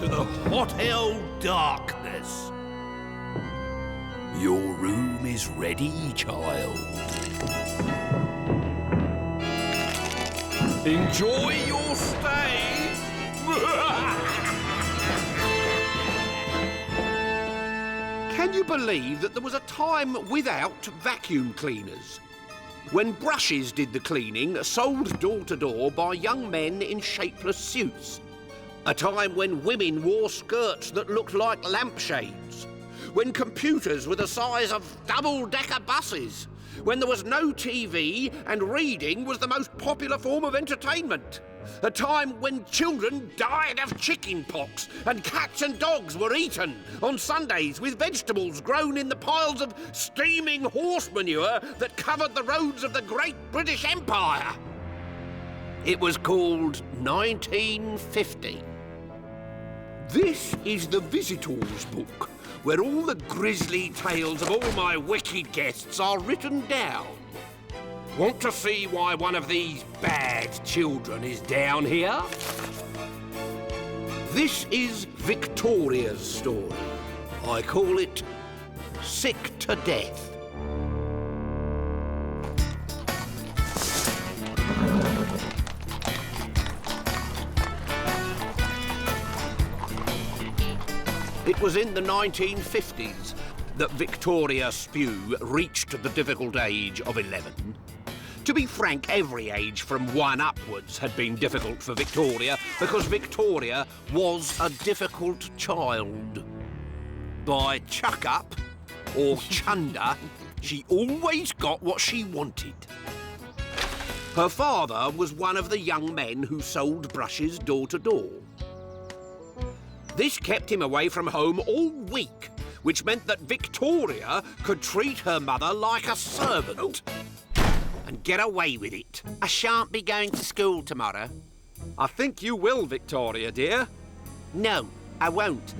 to the hot hell darkness. Your room is ready, child. Enjoy your stay. Can you believe that there was a time without vacuum cleaners? When brushes did the cleaning, sold door to door by young men in shapeless suits. A time when women wore skirts that looked like lampshades. When computers were the size of double-decker buses. When there was no TV and reading was the most popular form of entertainment. A time when children died of chicken pox and cats and dogs were eaten on Sundays with vegetables grown in the piles of steaming horse manure that covered the roads of the great British Empire. It was called 1950. This is the Visitors Book, where all the grisly tales of all my wicked guests are written down. Want to see why one of these bad children is down here? This is Victoria's story. I call it Sick to Death. It was in the 1950s that Victoria Spew reached the difficult age of 11. To be frank, every age from 1 upwards had been difficult for Victoria because Victoria was a difficult child. By chuck-up or chunder, she always got what she wanted. Her father was one of the young men who sold brushes door to door. This kept him away from home all week, which meant that Victoria could treat her mother like a servant and get away with it. I shan't be going to school tomorrow. I think you will, Victoria, dear. No, I won't.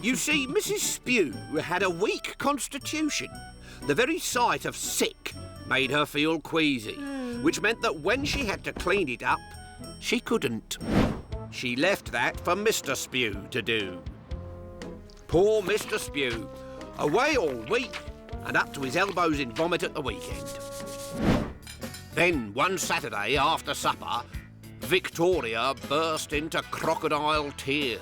You see, Mrs. Spew had a weak constitution. The very sight of sick made her feel queasy, which meant that when she had to clean it up, she couldn't. She left that for Mr. Spew to do. Poor Mr. Spew, away all week and up to his elbows in vomit at the weekend. Then, one Saturday after supper, Victoria burst into crocodile tears.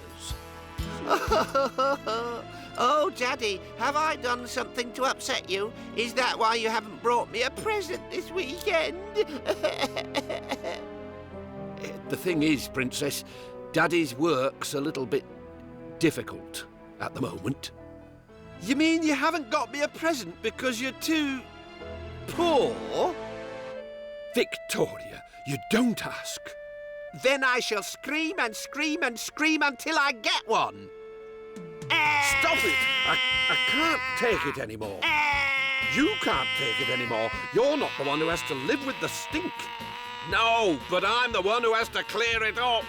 Oh, Daddy, have I done something to upset you? Is that why you haven't brought me a present this weekend? The thing is, Princess, Daddy's work's a little bit difficult at the moment. You mean you haven't got me a present because you're too poor? Victoria, you don't ask. Then I shall scream and scream and scream until I get one. Stop it! I can't take it anymore. You can't take it anymore. You're not the one who has to live with the stink. No, but I'm the one who has to clear it up.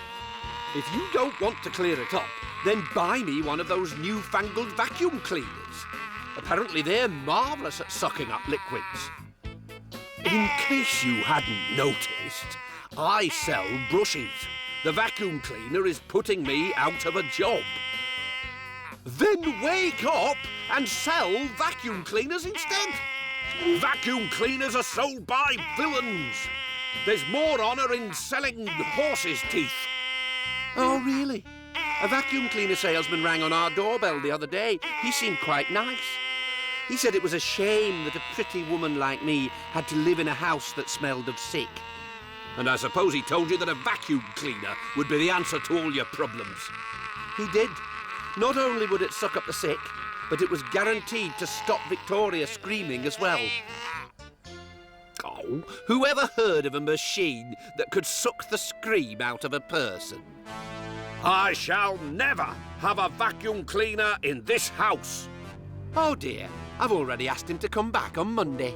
If you don't want to clear it up, then buy me one of those newfangled vacuum cleaners. Apparently they're marvellous at sucking up liquids. In case you hadn't noticed, I sell brushes. The vacuum cleaner is putting me out of a job. Then wake up and sell vacuum cleaners instead. Vacuum cleaners are sold by villains. There's more honour in selling horses' teeth. Oh, really? A vacuum cleaner salesman rang on our doorbell the other day. He seemed quite nice. He said it was a shame that a pretty woman like me had to live in a house that smelled of sick. And I suppose he told you that a vacuum cleaner would be the answer to all your problems. He did. Not only would it suck up the sick, but it was guaranteed to stop Victoria screaming as well. Oh, whoever heard of a machine that could suck the scream out of a person? I shall never have a vacuum cleaner in this house. Oh dear, I've already asked him to come back on Monday.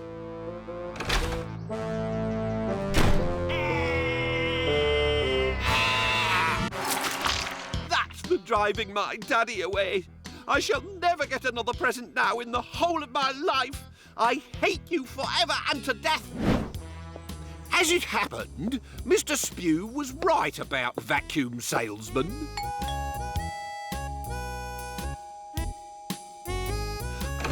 That's for driving my daddy away. I shall never get another present now in the whole of my life. I hate you forever and to death. As it happened, Mr. Spew was right about vacuum salesmen.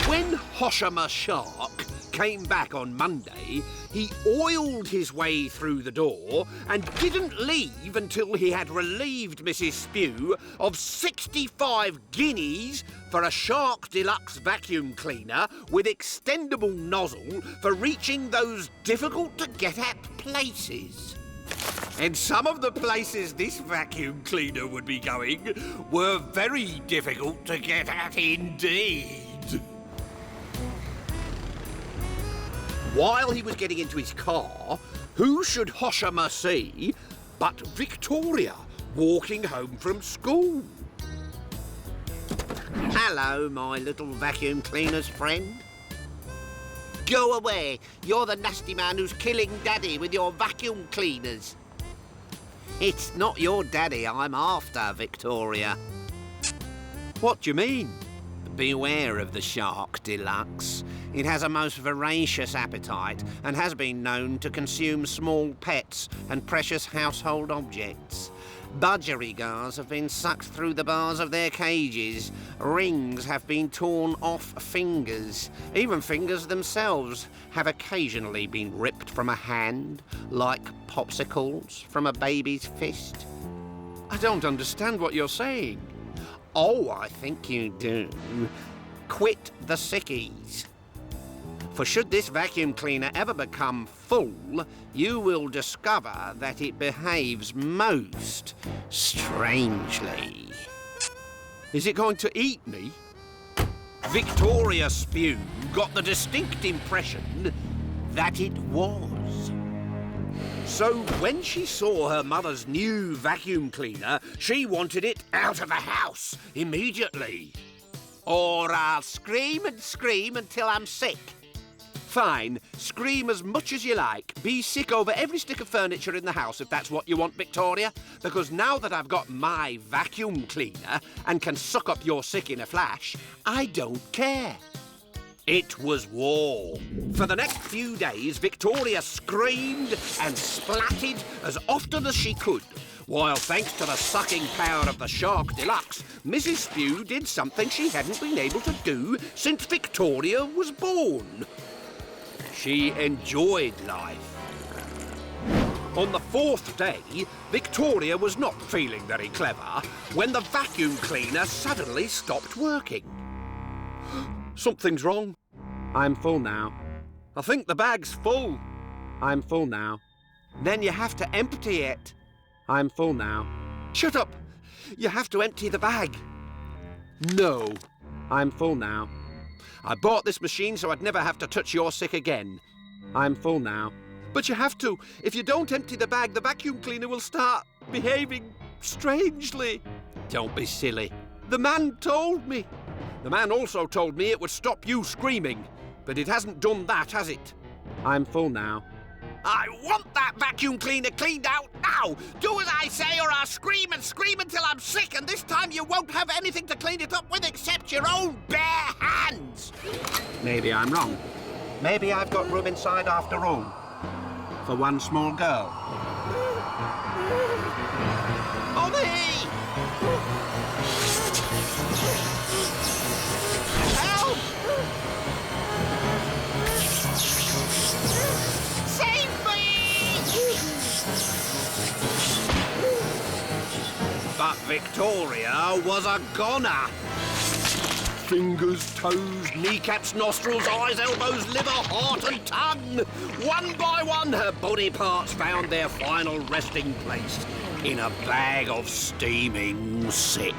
When Hoshama Shark came back on Monday, he oiled his way through the door and didn't leave until he had relieved Mrs. Spew of 65 guineas for a Shark Deluxe vacuum cleaner with extendable nozzle for reaching those difficult-to-get-at places. And some of the places this vacuum cleaner would be going were very difficult to get at indeed. While he was getting into his car, who should Hoshama see but Victoria walking home from school? Hello, my little vacuum cleaner's friend. Go away. You're the nasty man who's killing Daddy with your vacuum cleaners. It's not your daddy I'm after, Victoria. What do you mean? Beware of the Shark Deluxe. It has a most voracious appetite and has been known to consume small pets and precious household objects. Budgerigars have been sucked through the bars of their cages. Rings have been torn off fingers. Even fingers themselves have occasionally been ripped from a hand, like popsicles from a baby's fist. I don't understand what you're saying. Oh, I think you do. Quit the sickies. For should this vacuum cleaner ever become full, you will discover that it behaves most strangely. Is it going to eat me? Victoria Spew got the distinct impression that it was. So when she saw her mother's new vacuum cleaner, she wanted it out of the house immediately. Or I'll scream and scream until I'm sick. Fine, scream as much as you like. Be sick over every stick of furniture in the house if that's what you want, Victoria. Because now that I've got my vacuum cleaner and can suck up your sick in a flash, I don't care. It was war. For the next few days, Victoria screamed and splatted as often as she could, while thanks to the sucking power of the Shark Deluxe, Mrs. Spew did something she hadn't been able to do since Victoria was born. She enjoyed life. On the fourth day, Victoria was not feeling very clever when the vacuum cleaner suddenly stopped working. Something's wrong. I'm full now. I think the bag's full. I'm full now. Then you have to empty it. I'm full now. Shut up! You have to empty the bag. No. I'm full now. I bought this machine so I'd never have to touch your sick again. I'm full now. But you have to. If you don't empty the bag, the vacuum cleaner will start behaving strangely. Don't be silly. The man told me. The man also told me it would stop you screaming. But it hasn't done that, has it? I'm full now. I want that vacuum cleaner cleaned out now! Do as I say or I'll scream and scream until I'm sick, and this time you won't have anything to clean it up with except your own bare hands! Maybe I'm wrong. Maybe I've got room inside after all. For one small girl. Mommy! Help! But Victoria was a goner. Fingers, toes, kneecaps, nostrils, eyes, elbows, liver, heart and tongue. One by one, her body parts found their final resting place in a bag of steaming sick.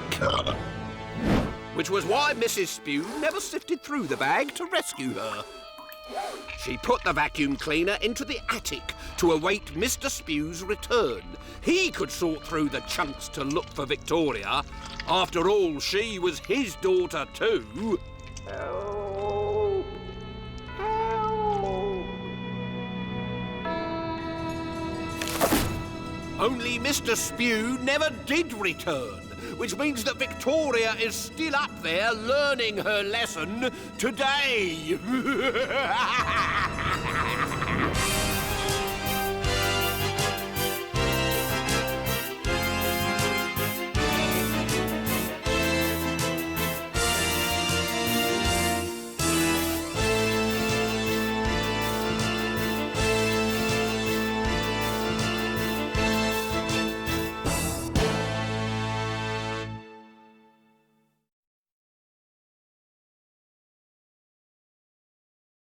Which was why Mrs. Spew never sifted through the bag to rescue her. She put the vacuum cleaner into the attic to await Mr. Spew's return. He could sort through the chunks to look for Victoria. After all, she was his daughter too. Help! Help! Only Mr. Spew never did return, which means that Victoria is still up there learning her lesson today.